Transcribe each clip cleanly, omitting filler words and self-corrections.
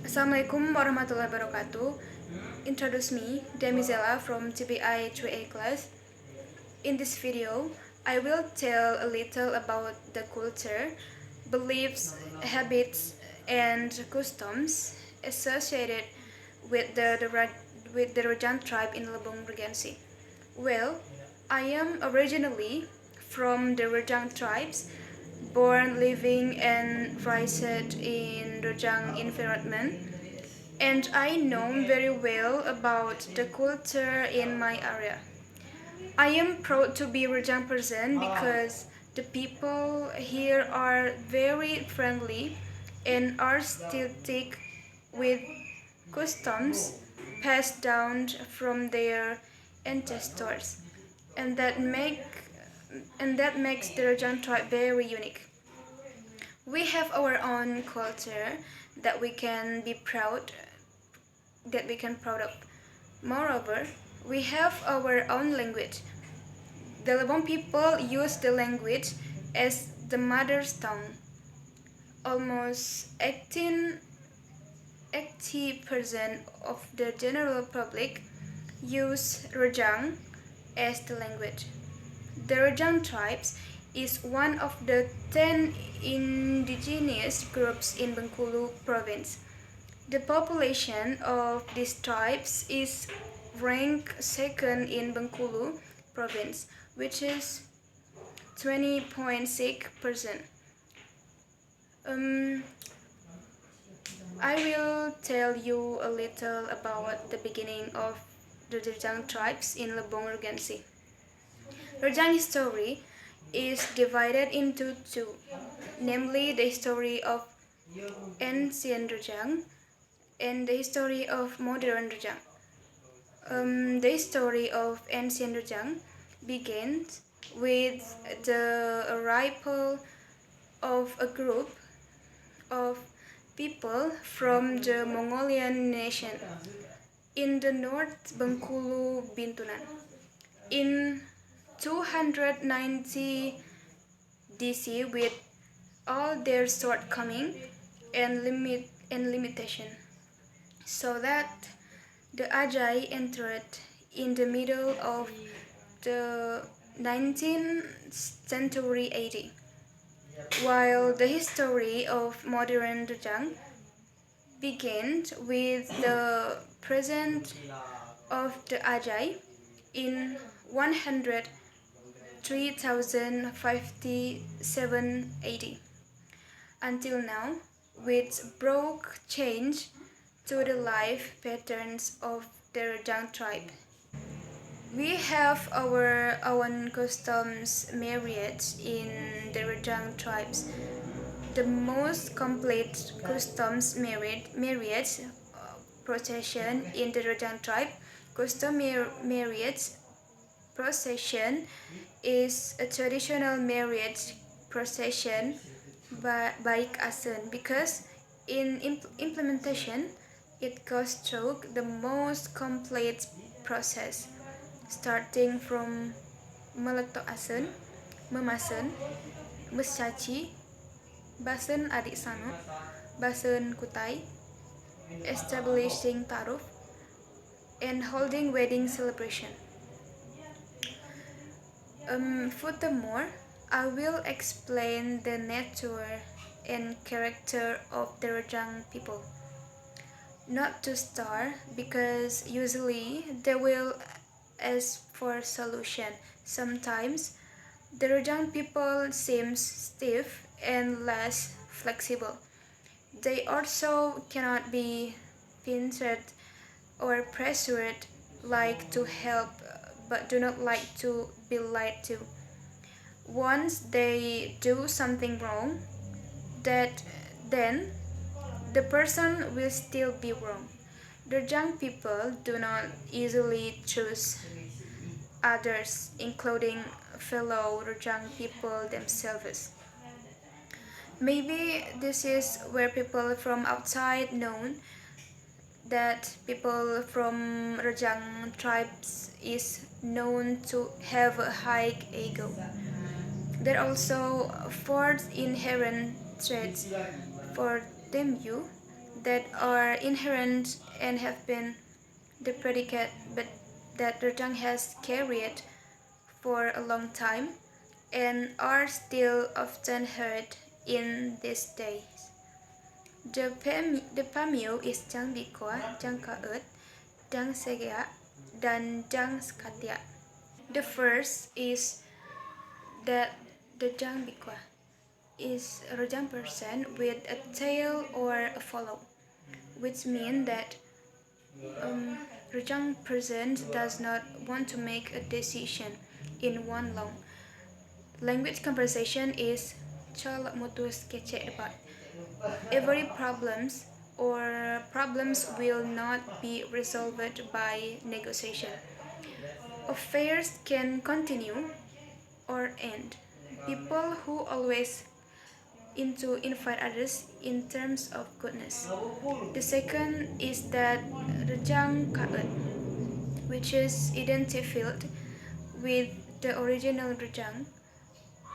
Assalamualaikum warahmatullahi wabarakatuh. Introduce me, Dhea Mizela from TBI 3A class. In this video, I will tell a little about the culture, beliefs, habits, and customs associated with the Rajang tribe in Lebong Regency. Well, I am originally from the Rajang tribes, born, living, and raised in Rajang environment, and I know very well about the culture in my area. I am proud to be Rajang person because the people here are very friendly and are still thick with customs passed down from their ancestors, and that makes the Rajang tribe very unique. We have our own culture that we can be proud of. Moreover, we have our own language. The Lebong people use the language as the mother's tongue. Almost 80% of the general public use Rajang as the language. The Rajang tribes is one of the 10 indigenous groups in Bengkulu province. The population of these tribes is ranked second in Bengkulu province, which is 20.6%. I will tell you a little about the beginning of the Rajang tribes in Lebong Regency. Rajang history is divided into two, namely the history of ancient Rajang and the history of modern Rajang. The history of ancient Rajang begins with the arrival of a group of people from the Mongolian nation in the North Bengkulu Bintunan. In 290 DC, with all their shortcomings and limitation, so that the Ajai entered in the middle of the 19th century AD. While the history of modern Rajang begins with the presence of the Ajai in 103,057 AD until now, which brought change to the life patterns of the Rajang tribe. We have our own customs marriage in the Rajang tribes. The most complete customs marriage procession in the Rajang tribe. Custom marriage procession is a traditional marriage procession by Asen because in implementation it goes through the most complete process, starting from meletok asen, memasen, mescaci, basen adik sano, basen kutai, establishing taruf, and holding wedding celebration. Furthermore, I will explain the nature and character of the Rajang people. Not to start, because usually they will ask for solution. Sometimes the Rajang people seems stiff and less flexible. They also cannot be pinched or pressured, like to help but do not like to be lied to. Once they do something wrong, then the person will still be wrong. The young people do not easily choose others, including fellow young people themselves. Maybe this is where people from outside know that people from Rajang tribes is known to have a high ego. There are also four inherent traits for them that are inherent and have been the predicate, but that Rejang has carried for a long time and are still often heard in these days. The Pameo is Jang Bikwa, Jang Kaut, Jang Segea, dan Jang Skatia. The first is that the Jang Bikwa is a Rejang person with a tail or a follow, which means that Rejang person does not want to make a decision in one long. Language conversation is chol mutus kece debat. Every problems will not be resolved by negotiation. Affairs can continue or end. People who always into invite others in terms of goodness. The second is that Rejang Kaut, which is identified with the original Rejang,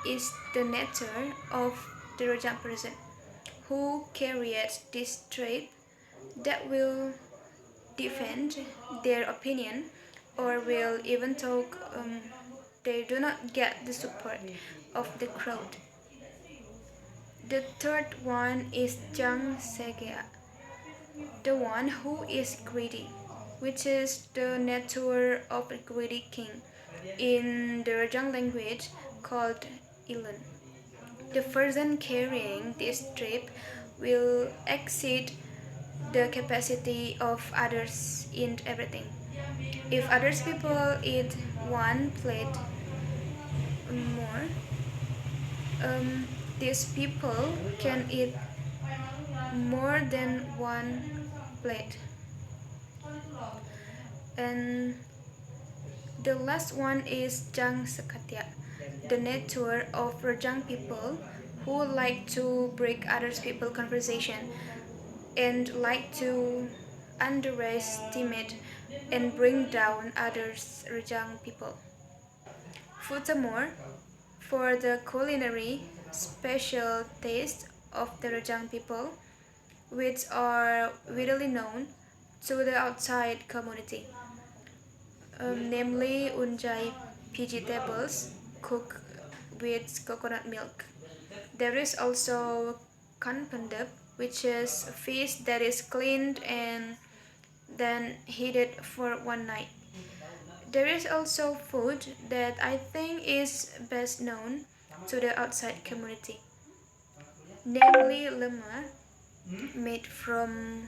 is the nature of the Rejang person who carries this trait that will defend their opinion or will even talk they do not get the support of the crowd. The third one is Jang Segea, the one who is greedy, which is the nature of a greedy king in the Rejang language called Ilan. The person carrying this trait will exceed the capacity of others in everything. If others people eat one plate more, these people can eat more than one plate. And the last one is Jang Sekatya, the nature of Rejang people who like to break others people conversation and like to underestimate and bring down others Rejang people. Furthermore, for the culinary special taste of the Rejang people, which are widely known to the outside community, namely unjai vegetables cooked with coconut milk. There is also kanpendep, which is fish that is cleaned and then heated for one night. There is also food that I think is best known to the outside community, namely lemma, made from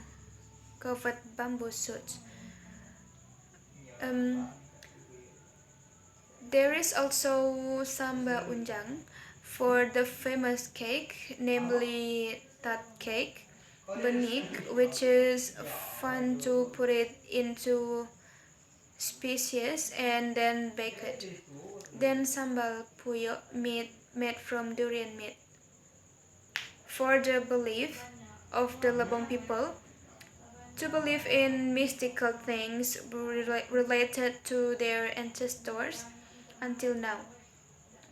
covered bamboo shoots. Um, there is also samba unjang for the famous cake, namely tat cake, benik, which is fun to put it into species and then bake it. Then sambal puyo, meat made from durian meat. For the belief of the Labong people, to believe in mystical things related to their ancestors until now.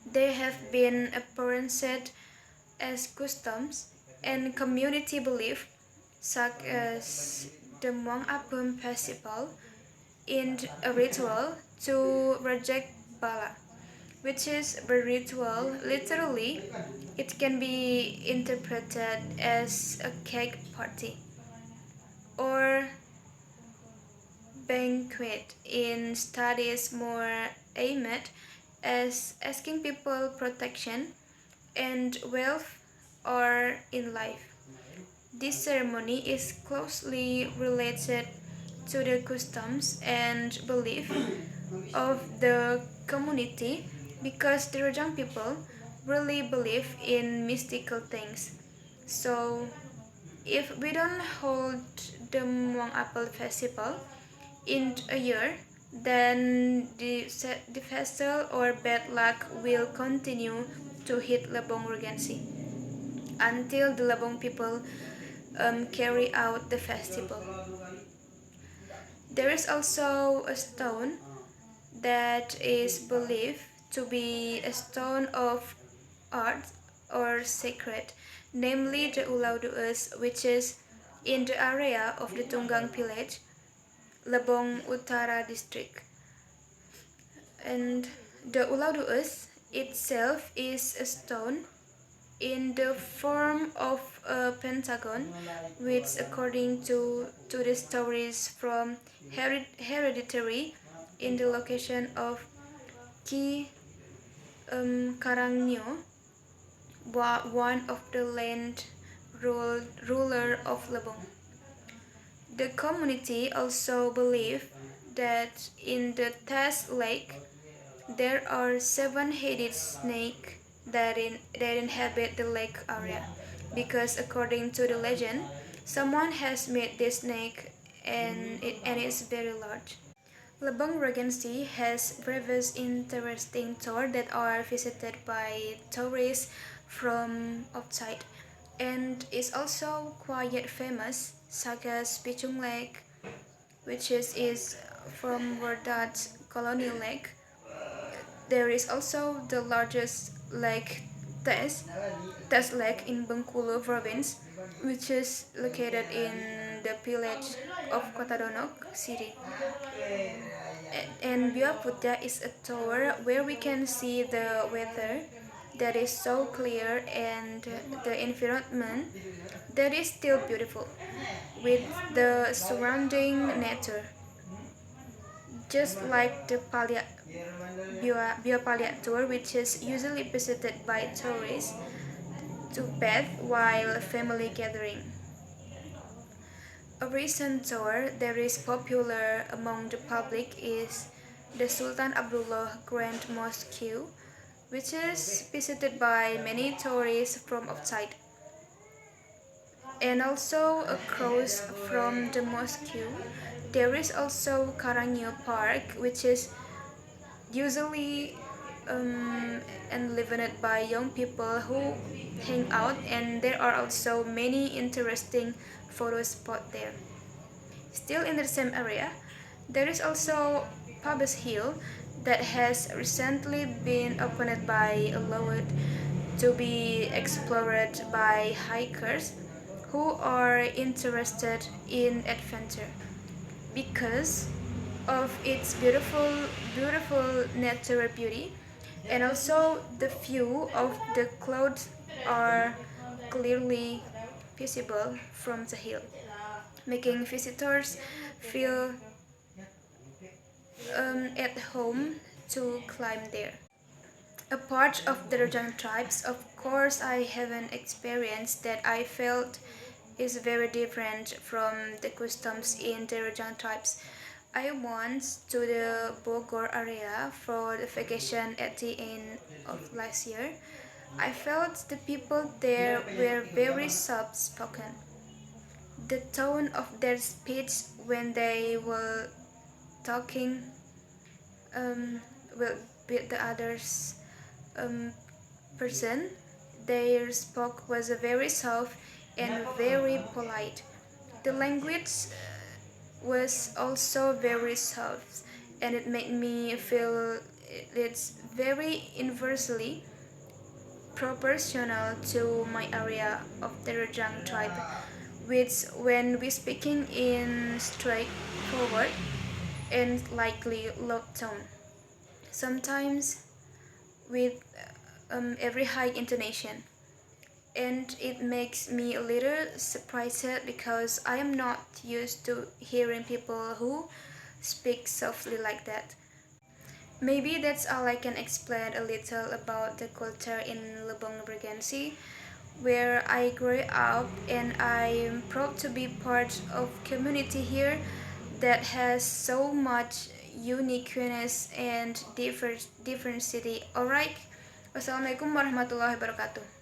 They have been apprehended as customs and community belief, such as the Muang Apem festival, in a ritual to reject bala, which is a ritual. Literally, it can be interpreted as a cake party or banquet in studies more aimed as asking people protection and wealth or in life. This ceremony is closely related to the customs and belief of the community because the Rajang people really believe in mystical things. So, if we don't hold the Muang Apple Festival in a year, then the festival or bad luck will continue to hit Lebong Regency until the Lebong people carry out the festival. There is also a stone that is believed to be a stone of art or sacred, namely the Ulau Dues, which is in the area of the Tunggang village, Lebong Utara district. And the Uladuus itself is a stone in the form of a pentagon, which according to the stories from hereditary in the location of Ki Karangyo, one of the land ruler of Lebong. The community also believe that in the Test Lake there are 7-headed snakes that inhabit the lake area, because according to the legend, someone has made this snake and it's very large. Lebong Regency has various interesting tours that are visited by tourists from outside, and is also quite famous, such as Pichung Lake, which is from where that colonial lake. There is also the largest lake, Tes Lake in Bengkulu province, which is located in the village of Kotadonok City. And Bioputia is a tower where we can see the weather that is so clear and the environment that is still beautiful with the surrounding nature. Just like the Biopalia tour, which is usually visited by tourists to bathe while family gathering. A recent tour that is popular among the public is the Sultan Abdullah Grand Mosque, which is visited by many tourists from outside. And also across from the mosque, there is also Karangyo Park, which is usually enlivened by young people who hang out, and there are also many interesting photo spots there. Still in the same area, there is also Pabes Hill that has recently been opened by allowed to be explored by hikers who are interested in adventure because of its beautiful natural beauty, and also the view of the clouds are clearly visible from the hill, making visitors feel at home to climb there. A part of the Rajang tribes, of course, I haven't experienced that I felt is very different from the customs in the Rajang tribes. I went to the Bogor area for the vacation at the end of last year. I felt the people there were very soft spoken. The tone of their speech when they were talking with the others person, their spoke was very soft and very polite. The language was also very soft, and it made me feel it's very inversely proportional to my area of the Rajang tribe, which when we speaking in straightforward and likely low tone, sometimes with every high intonation, and it makes me a little surprised because I am not used to hearing people who speak softly like that. Maybe that's all I can explain a little about the culture in Lebong Regency, where I grew up, and I'm proud to be part of community here that has so much uniqueness and diversity. Alright, wassalamualaikum warahmatullahi wabarakatuh.